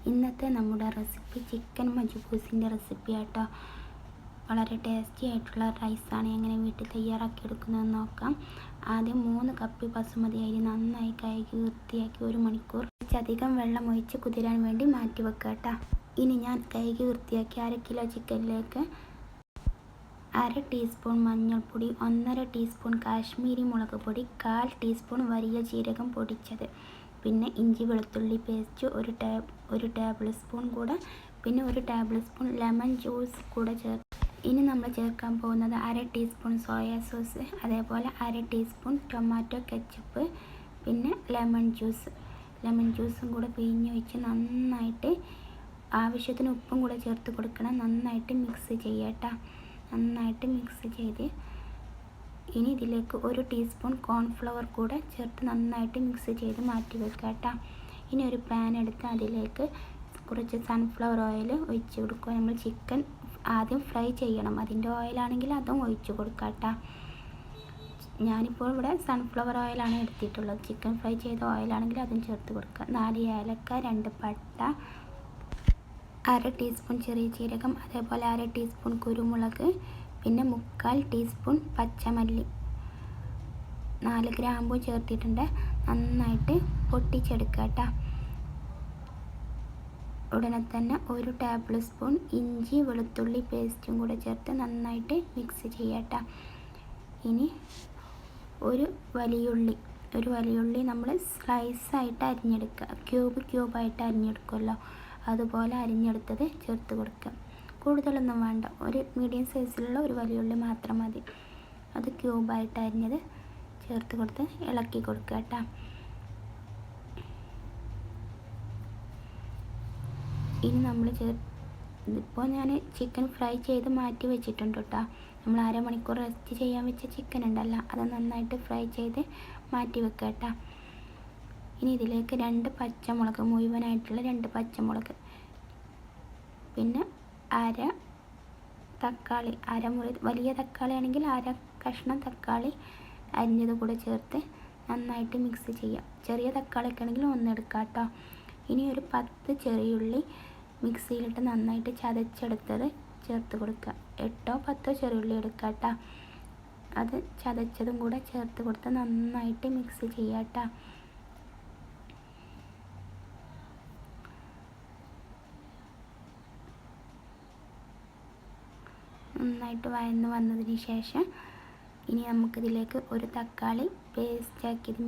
ഇന്നത്തെ നമ്മുടെ recipe chicken മജ്ബൂസിൻ്റെ recipe ആട്ടോ. വളരെ ടേസ്റ്റി ആയിട്ടുള്ള റൈസാണ്. എങ്ങനെ വീട്ടിൽ തയ്യാറാക്കി എടുക്കുന്നതെന്ന് നോക്കാം. ആദ്യം 3 കപ്പ് ബസുമതി അരി നന്നായി കഴുകി വൃത്തിയാക്കി 1 മണിക്കൂർ അധികം വെള്ളം ഒഴിച്ച് കുതിരാൻ വേണ്ടി മാറ്റി വെക്കുക കേട്ടോ. ഇനി ഞാൻ കഴുകി വൃത്തിയാക്കി 1/2 കിലോ ചിക്കനിലേക്ക് 1/2 ടീസ്പൂൺ മഞ്ഞൾപ്പൊടി, 1/2 ടീസ്പൂൺ കാശ്മീരി മുളക് പൊടി, 1/4 ടീസ്പൂൺ വലിയ ജീരകം പൊടിച്ചത്, പിന്നെ ഇഞ്ചി വെളുത്തുള്ളി പേസ്റ്റ് 1 ടേബിൾ സ്പൂൺ കൂടെ, പിന്നെ 1 ടേബിൾ സ്പൂൺ ലെമൺ ജ്യൂസ് കൂടെ ചേർത്ത്. ഇനി നമ്മൾ ചേർക്കാൻ പോകുന്നത് 1/2 ടീസ്പൂൺ സോയാ സോസ്, അതേപോലെ 1/2 ടീസ്പൂൺ ടൊമാറ്റോ കെച്ചപ്പ്, പിന്നെ ലെമൺ ജ്യൂസും കൂടെ പിഴിഞ്ഞൊഴിച്ച് നന്നായിട്ട് ആവശ്യത്തിന് ഉപ്പും കൂടെ ചേർത്ത് കൊടുക്കണം. നന്നായിട്ട് മിക്സ് ചെയ്യട്ടോ. നന്നായിട്ട് മിക്സ് ചെയ്ത് ഇനി ഇതിലേക്ക് 1 ടീസ്പൂൺ കോൺഫ്ലവർ കൂടെ ചേർത്ത് നന്നായിട്ട് മിക്സ് ചെയ്ത് മാറ്റി വെക്കുക കേട്ടോ. ഇനി ഒരു പാൻ എടുത്ത് അതിലേക്ക് കുറച്ച് സൺഫ്ലവർ ഓയിൽ ഒഴിച്ച് കൊടുക്കുക. നമ്മൾ ചിക്കൻ ആദ്യം ഫ്രൈ ചെയ്യണം. അതിൻ്റെ ഓയിലാണെങ്കിൽ അതും ഒഴിച്ച് കൊടുക്കുക കേട്ടോ. ഞാനിപ്പോൾ ഇവിടെ സൺഫ്ലവർ ഓയിലാണ് എടുത്തിട്ടുള്ളത്. ചിക്കൻ ഫ്രൈ ചെയ്ത ഓയിലാണെങ്കിൽ അതും ചേർത്ത് കൊടുക്കുക. 4 ഏലക്ക, 2 പട്ട, 1/2 ടീസ്പൂൺ ചെറിയ ജീരകം, അതേപോലെ 1/2 ടീസ്പൂൺ കുരുമുളക്, പിന്നെ 1/4 ടീസ്പൂൺ പച്ചമല്ലി, 4 ഗ്രാമ്പൂ ചേർത്തിട്ടുണ്ട്. നന്നായിട്ട് പൊട്ടിച്ചെടുക്കുക കേട്ടോ. ഉടനെ തന്നെ 1 ടേബിൾ സ്പൂൺ ഇഞ്ചി വെളുത്തുള്ളി പേസ്റ്റും കൂടെ ചേർത്ത് നന്നായിട്ട് മിക്സ് ചെയ്യട്ടോ. ഇനി ഒരു വലിയുള്ളി നമ്മൾ സ്ലൈസായിട്ട് അരിഞ്ഞെടുക്കുക. ക്യൂബായിട്ട് അരിഞ്ഞെടുക്കുമല്ലോ, അതുപോലെ അരിഞ്ഞെടുത്തത് ചേർത്ത് കൊടുക്കുക. കൂടുതലൊന്നും വേണ്ട, ഒരു മീഡിയം സൈസിലുള്ള ഒരു വലിയുള്ളി മാത്രം മതി. അത് ക്യൂബായിട്ട് അരിഞ്ഞത് ചേർത്ത് കൊടുത്ത് ഇളക്കി കൊടുക്കുക കേട്ടോ. ഇനി നമ്മൾ ഇപ്പോൾ ഞാൻ ചിക്കൻ ഫ്രൈ ചെയ്ത് മാറ്റി വെച്ചിട്ടുണ്ട് കേട്ടോ. നമ്മൾ 1/2 മണിക്കൂർ റെസ്റ്റ് ചെയ്യാൻ വെച്ച ചിക്കൻ ഉണ്ടല്ലോ, അത് നന്നായിട്ട് ഫ്രൈ ചെയ്ത് മാറ്റി വെക്കുക കേട്ടോ. ഇനി ഇതിലേക്ക് 2 പച്ചമുളക്, മുഴുവനായിട്ടുള്ള 2 പച്ചമുളക്, പിന്നെ 1/2 തക്കാളി, വലിയ തക്കാളി ആണെങ്കിൽ 1/2 കഷ്ണം തക്കാളി അരിഞ്ഞത് കൂടെ ചേർത്ത് നന്നായിട്ട് മിക്സ് ചെയ്യുക. ചെറിയ തക്കാളിയൊക്കെ ആണെങ്കിൽ 1 എടുക്കുക കേട്ടോ. ഇനി ഒരു 10 ചെറിയുള്ളി മിക്സിയിലിട്ട് നന്നായിട്ട് ചതച്ചെടുത്തത് ചേർത്ത് കൊടുക്കുക. 8 or 10 ചെറിയുള്ളി എടുക്കുക കേട്ടോ. അത് ചതച്ചതും കൂടെ ചേർത്ത് കൊടുത്ത് നന്നായിട്ട് മിക്സ് ചെയ്യുക കേട്ടോ. നന്നായിട്ട് വഴന്ന് വന്നതിന് ശേഷം ഇനി നമുക്കിതിലേക്ക് ഒരു തക്കാളി പേസ്റ്റാക്കിയത്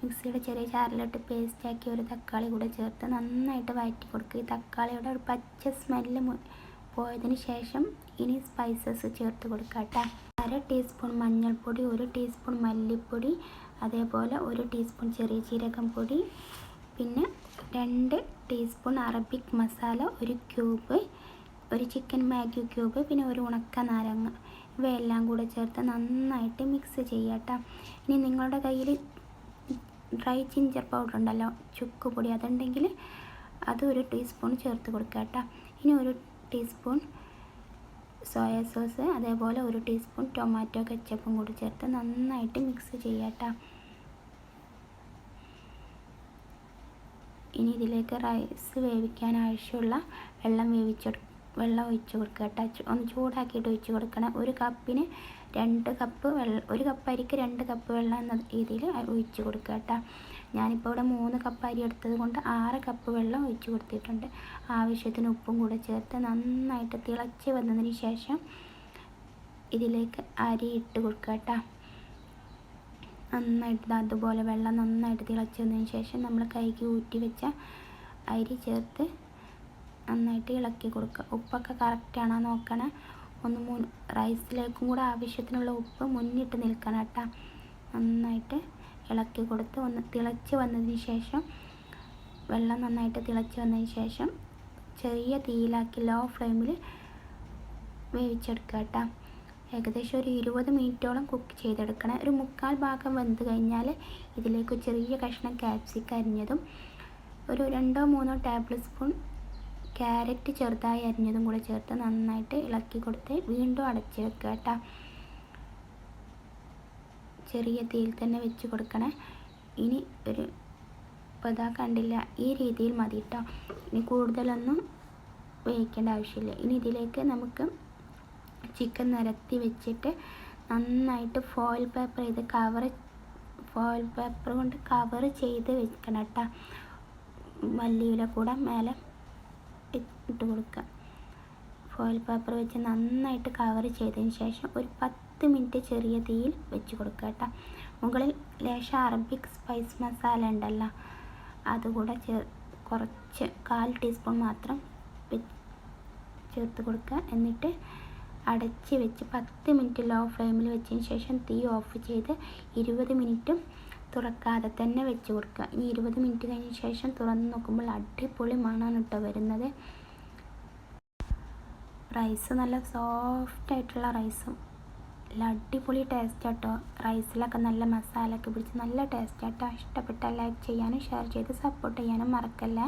മിക്സിയുടെ ചെറിയ ജാറിലിട്ട് പേസ്റ്റാക്കി 1 തക്കാളി കൂടെ ചേർത്ത് നന്നായിട്ട് വഴറ്റി കൊടുക്കുക. ഈ തക്കാളിയുടെ ഒരു പച്ച സ്മെല്ല് പോയതിന് ശേഷം ഇനി സ്പൈസസ് ചേർത്ത് കൊടുക്കുക കേട്ടോ. 1/2 ടീസ്പൂൺ മഞ്ഞൾപ്പൊടി, 1 ടീസ്പൂൺ മല്ലിപ്പൊടി, അതേപോലെ 1 ടീസ്പൂൺ ചെറിയ ജീരകം പൊടി, പിന്നെ 2 teaspoon Arabic masala, 1 cube, 1 chicken Maggi cube, പിന്നെ 1 ഉണക്ക നാരങ്ങ, ഇവയെല്ലാം കൂടെ ചേർത്ത് നന്നായിട്ട് മിക്സ് ചെയ്യട്ടോ. ഇനി നിങ്ങളുടെ കയ്യിൽ ഡ്രൈ ജിഞ്ചർ പൗഡർ ഉണ്ടല്ലോ, ചുക്കുപൊടി, അതുണ്ടെങ്കിൽ അത് 1 ടീസ്പൂൺ ചേർത്ത് കൊടുക്കുക കേട്ടോ. ഇനി 1 ടീസ്പൂൺ സോയാ സോസ്, അതേപോലെ 1 ടീസ്പൂൺ ടൊമാറ്റോ കെച്ചപ്പും കൂടി ചേർത്ത് നന്നായിട്ട് മിക്സ് ചെയ്യട്ടോ. ഇനി ഇതിലേക്ക് റൈസ് വേവിക്കാൻ ആവശ്യമുള്ള വെള്ളം ഒഴിച്ച് കൊടുക്കുക കേട്ടോ. ഒന്ന് ചൂടാക്കിയിട്ട് ഒഴിച്ച് കൊടുക്കണം. 1 കപ്പിന് 2 കപ്പ് വെള്ളം, 1 കപ്പ് അരിക്ക് 2 കപ്പ് വെള്ളം എന്ന രീതിയിൽ ഒഴിച്ച് കൊടുക്കുക കേട്ടോ. ഞാനിപ്പോൾ ഇവിടെ 3 കപ്പ് അരി എടുത്തത് കൊണ്ട് 6 കപ്പ് വെള്ളം ഒഴിച്ച് കൊടുത്തിട്ടുണ്ട്. ആവശ്യത്തിന് ഉപ്പും കൂടെ ചേർത്ത് നന്നായിട്ട് തിളച്ച് വന്നതിന് ശേഷം ഇതിലേക്ക് അരി ഇട്ട് കൊടുക്കുക കേട്ടോ. നന്നായിട്ട് അതുപോലെ വെള്ളം നന്നായിട്ട് തിളച്ച് വന്നതിന് ശേഷം നമ്മൾ കൈക്ക് ഊറ്റി വെച്ച അരി ചേർത്ത് നന്നായിട്ട് ഇളക്കി കൊടുക്കുക. ഉപ്പൊക്കെ കറക്റ്റാണോ നോക്കണം. റൈസിലേക്കും കൂടെ ആവശ്യത്തിനുള്ള ഉപ്പ് മുന്നിട്ട് നിൽക്കണം കേട്ടോ. നന്നായിട്ട് ഇളക്കി കൊടുത്ത് ഒന്ന് തിളച്ച് വന്നതിന് ശേഷം, വെള്ളം നന്നായിട്ട് തിളച്ച് വന്നതിന് ശേഷം ചെറിയ തീയിലാക്കി ലോ ഫ്ലെയിമിൽ വേവിച്ചെടുക്കുക കേട്ടോ. ഏകദേശം ഒരു 20 മിനിറ്റോളം കുക്ക് ചെയ്തെടുക്കണം. ഒരു 1/4 ഭാഗം വെന്ത് കഴിഞ്ഞാൽ ഇതിലേക്ക് ചെറിയ കഷ്ണം ക്യാപ്സിക്കം അരിഞ്ഞതും, ഒരു 2 or 3 ടേബിൾ സ്പൂൺ ക്യാരറ്റ് ചെറുതായി അരിഞ്ഞതും കൂടെ ചേർത്ത് നന്നായിട്ട് ഇളക്കി കൊടുത്ത് വീണ്ടും അടച്ച് വെക്കുക കേട്ടോ. ചെറിയ തീയിൽ തന്നെ വെച്ച് കൊടുക്കണേ. ഇനി ഒരു അപ്പോൾ ഇതാ കണ്ടില്ല, ഈ രീതിയിൽ മതി കേട്ടോ. ഇനി കൂടുതലൊന്നും വേവിക്കേണ്ട ആവശ്യമില്ല. ഇനി ഇതിലേക്ക് നമുക്ക് ചിക്കൻ നിരത്തി വെച്ചിട്ട് നന്നായിട്ട് ഫോയിൽ പേപ്പർ കൊണ്ട് കവർ ചെയ്ത് വെക്കണം കേട്ടോ. മല്ലിയില കൂടെ മേലെ ഇട്ട് കൊടുക്കുക. ഫോയിൽ പേപ്പർ വെച്ച് നന്നായിട്ട് കവർ ചെയ്തതിന് ശേഷം ഒരു 10 മിനിറ്റ് ചെറിയ തീയിൽ വെച്ച് കൊടുക്കുക കേട്ടോ. മുകളിൽ ലേശം അറബിക് സ്പൈസ് മസാല ഉണ്ടല്ലോ, അതുകൂടെ കുറച്ച് 1/4 ടീസ്പൂൺ മാത്രം ചേർത്ത് കൊടുക്കുക. എന്നിട്ട് അടച്ച് വെച്ച് 10 മിനിറ്റ് ലോ ഫ്ലെയിമിൽ വെച്ചതിന് ശേഷം തീ ഓഫ് ചെയ്ത് 20 മിനിറ്റും തുറക്കാതെ തന്നെ വെച്ച് കൊടുക്കുക. ഇനി 20 മിനിറ്റ് കഴിഞ്ഞ ശേഷം തുറന്ന് നോക്കുമ്പോൾ അടിപൊളി മണമാണ് കേട്ടോ വരുന്നത്. റൈസ് നല്ല സോഫ്റ്റായിട്ടുള്ള റൈസും നല്ല അടിപൊളി ടേസ്റ്റ് കേട്ടോ. റൈസിലൊക്കെ നല്ല മസാലയൊക്കെ പിടിച്ച് നല്ല ടേസ്റ്റ് കേട്ടോ. ഇഷ്ടപ്പെട്ടാൽ ലൈക്ക് ചെയ്യാനും ഷെയർ ചെയ്ത് സപ്പോർട്ട് ചെയ്യാനും മറക്കല്ലേ.